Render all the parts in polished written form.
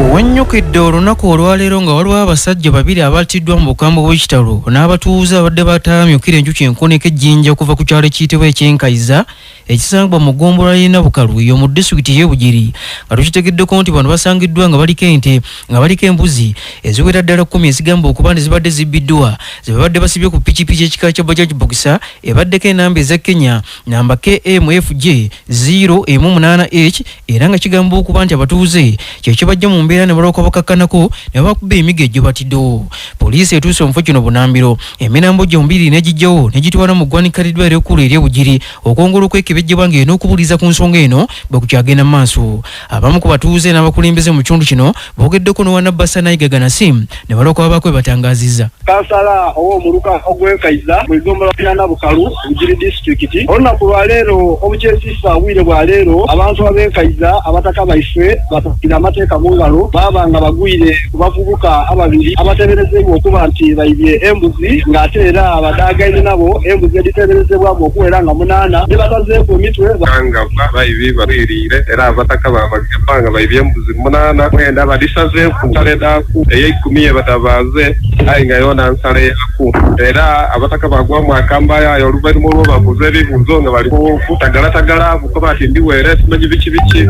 Wennyukidde olunaku olwaleero nga waliwo abasajja babiri abattiddwa mu bukambwe bw'ekitalo n'abatuuze abadde bataamyukira enjuki enkoneko ejjinja okuva ku kyalo ekiyitibwa eky'Enkaiza ekisangibwa mu ggombolola y'e Nabukalu eyo mu disitulikiti y'e Bugiri nga tukitegeddeko nti bano basangiddwa nga baliko ente nga baliko embuzi eziwera ddala 10 ezigamba okuba nti zibadde zibbiddwa ze babadde basibye ku pikipiki ekika kya Bajaj Boxer ebaddeko enamba eza Kenya namba KMFJ 0M8H era nga kigamba okuba nti abatuuze kyekibajja mu mbeera ne balooka bakakkanako ne bakuba emigo egyo batiddewo. Poliisi etuuse omufo kino Bunambiro emirambo gyombi n'egijjawo n'egitwala mu ggwanika ly'eddwaliro ekkulu ery'e Bugiri okwongera okwekebejjebwa ng'erina okubuliza ku nsonga eno bwe kukyagenda mu maaso. Abamu ku batuuze n'abakulembeze mu kitundu kino boogeddeko n'owa Nabbasa Nayigaga Nasim ne balooka babaako bwe batangaazizza. Kansala ow'omuluka ogw'Enkaiza mu ggombolola ya Nabukalu Bugiri disitulikiti olunaku lwaleero obukyesiisa obwire bwaleero abantu ab'Enkaiza abataka baife batakira amateeka mu ngalo baba nga bagwire ku bavubuka ababiri abateeberezebwa okuba nti bayibye embuzi ng'ate era abadaagaine nabo embuzi editeeberezebwamu okuwera nga 8 ne batazeeku emitwe nga bayibi baliriire era abataka babagamba nga bayibye embuzi 8 mwenda badisazeeku nsale daaku ey'ekumi yebatabaaze ayi nga yona nsale yaku era abataka bagwamu akamba yayo oluvannyuma olw'obabuuza ebibuuzo nga bali kutagalatagala kuba nti ndiweera simanyi biki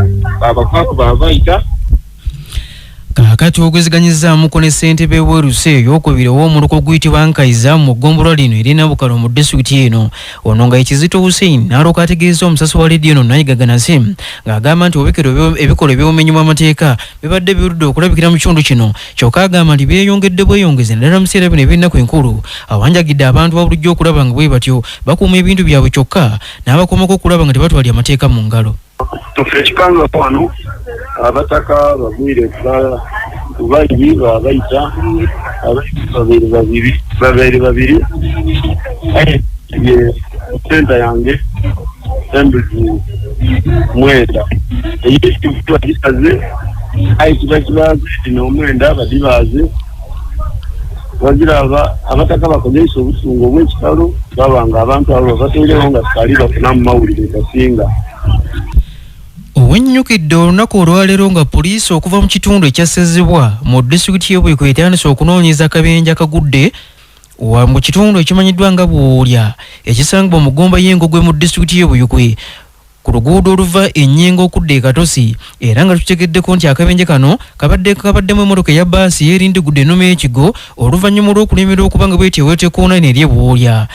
abakwaku babayita. Kakati ogweziganyizaamuko ne ssentebe w'Eruse ey'okubiri ow'omuluka oguyitibwa Nkaiza mu ggombolola lino erya Nabukalu mu disitulikiti eno ono nga Kizito Hussein n'alooka ategeeza omusasi wa leediyo eno Nayigaga Nasim ng'agamba nti ebikolwa eby'obumenyi bw'amateeka bibadde birudde okulabikira mu kitundu kino kyokka agamba nti byeyongedde bweyongeze naddala mu biseera bino eby'ennaku enkulu awanjagidde abantu babulijjo okulaba nga bwe batyo bakuuma ebintu byabwe kyokka n'abakomako okulaba nga tebatwalya amateeka mu ngalo. Ekikanga wano abataka bagwire kubayi babayita babiri senta yange embuzi 9 eyitibwa gisaze ayi kibaze ino 9 badibaze waziraba abataka bakozesa obusungu obw'ekitalo babanga abantu abo batolewo nga kali bafuna mu mawulire gasinga. Wennyukidde olunaku olwaleero nga poliisi okuva mu kitundu ekyasezebwa mu disitulikiti y'Ebuyikwe etandise okunoonyeza akabenje akagudde mu kitundu ekimanyiddwa nga Bwolya ekisangibwa mu ggomba y'Engogwe mu disitulikiti y'Ebuyikwe ku luguudo oluva Ennyingo okudda e Katosi era nga tutegeddeko nti akabenje kano kabaddemu emmotoka eya bbaasi yeerindigudde ennoma y'ekigo oluvannyuma olw'okulemererwa okuba nga bwetyeweete koona eno ery'e Bwolya.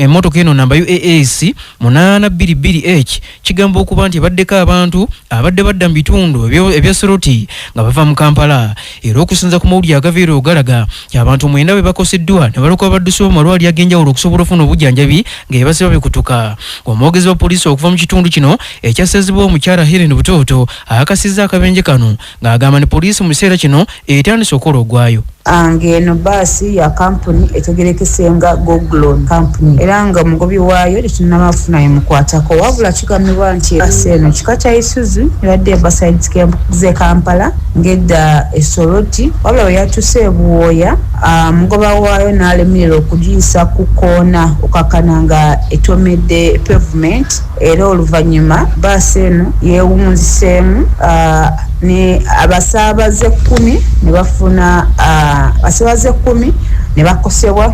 Emmotoka eno namba UAS 822H kigamba okuba nti ebaddeko abantu abadde badda mu bitundu ebya Soroti nga bava mu Kampala era okusinza ku mawulire agaviira ogalaga abantu 9 be bakoseddwa ne balooka baddusibwa mu malwaliro ag'enjawulo okusobola okufuna obujjanjabi ng'ebasiba bikutuka. Omwogezi wa poliisi okuva mu kitundu kino ekyasezebwa omukyala Helen Butooto akasizza akabenje kano ng'agamba ne poliisi mu kiseera kino etandise okukola ogwayo. Ngeno basi ya kampuni etegerekesenga Goglon kampuni era nga mugobi waayo tetunamafunayo mukwatako wabula kigambibwa nti basi eno kika kya Isuzu ebadde basides ze Kampala ngedda esoroti wabula we yatuse e Bwoya mugoba waayo n'alemerera okugiyisa ku koona okakana nga etomedde pavement era oluvannyuma basi eno yeewunziseemu ne abasaabaze 10 ne bafuna asabaze 10 ne bakosebwa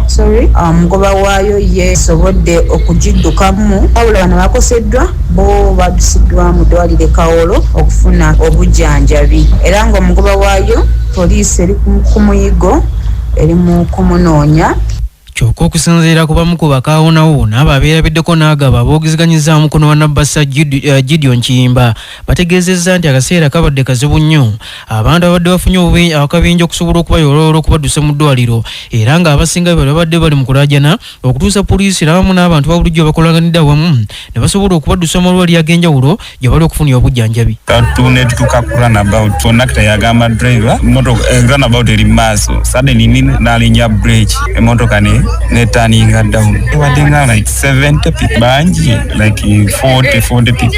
mugoba waayo yesobodde okugiddukamu wabula bano bakoseddwa bo badusiddwa mu ddwaliro Kawolo okufuna obujjanjabi era nga omugoba waayo poliisi eri ku muyigo eri mu kumunoonya. Kyokka okusinziira ku bamu ku bakaawonawo n'abo abeerabiddeko n'agaba aboogezeganyizza mukono wa Nabbasa Gideon Kiyimba bategeezezza nti akaseera kabadde kazibu nnyo abantu abadde bafunye akabenje okusobola okubayoloola okubaddusa mu ddwaliro era nga abasinga babadde bali mu kulaajana okutuusa poliisi n'abamu n'abantu babulijjo bakolaganidde awamu ne basobola okubaddusa mu malwaliro ag'enjawulo gye bali okufunira obujjanjabi. Tunetutuka ku runabout konnakita yagamba driver motoka runabout eri maaso suddenly n'alinnya brake emmotoka netaninga down ebadenga like 70 people banji like 40 people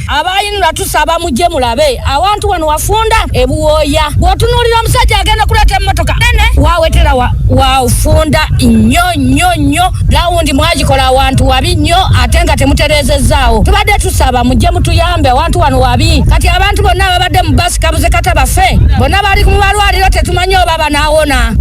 abayinula tusaba mujje mulabe awantu wano wafunda e Bwoya bwotunulira omusajja agenda kuleta emmotoka nene wawetera wafunda nnyo lawundi mwagikola awantu wabi nnyo ate nga temutereezezaawo tubadde tusaba mujje mutuyambe awantu wano wabi kati abantu bonna babadde mu basi kabuze kata bafe bonna bali ku malwaliro tetumanyi oba banawona.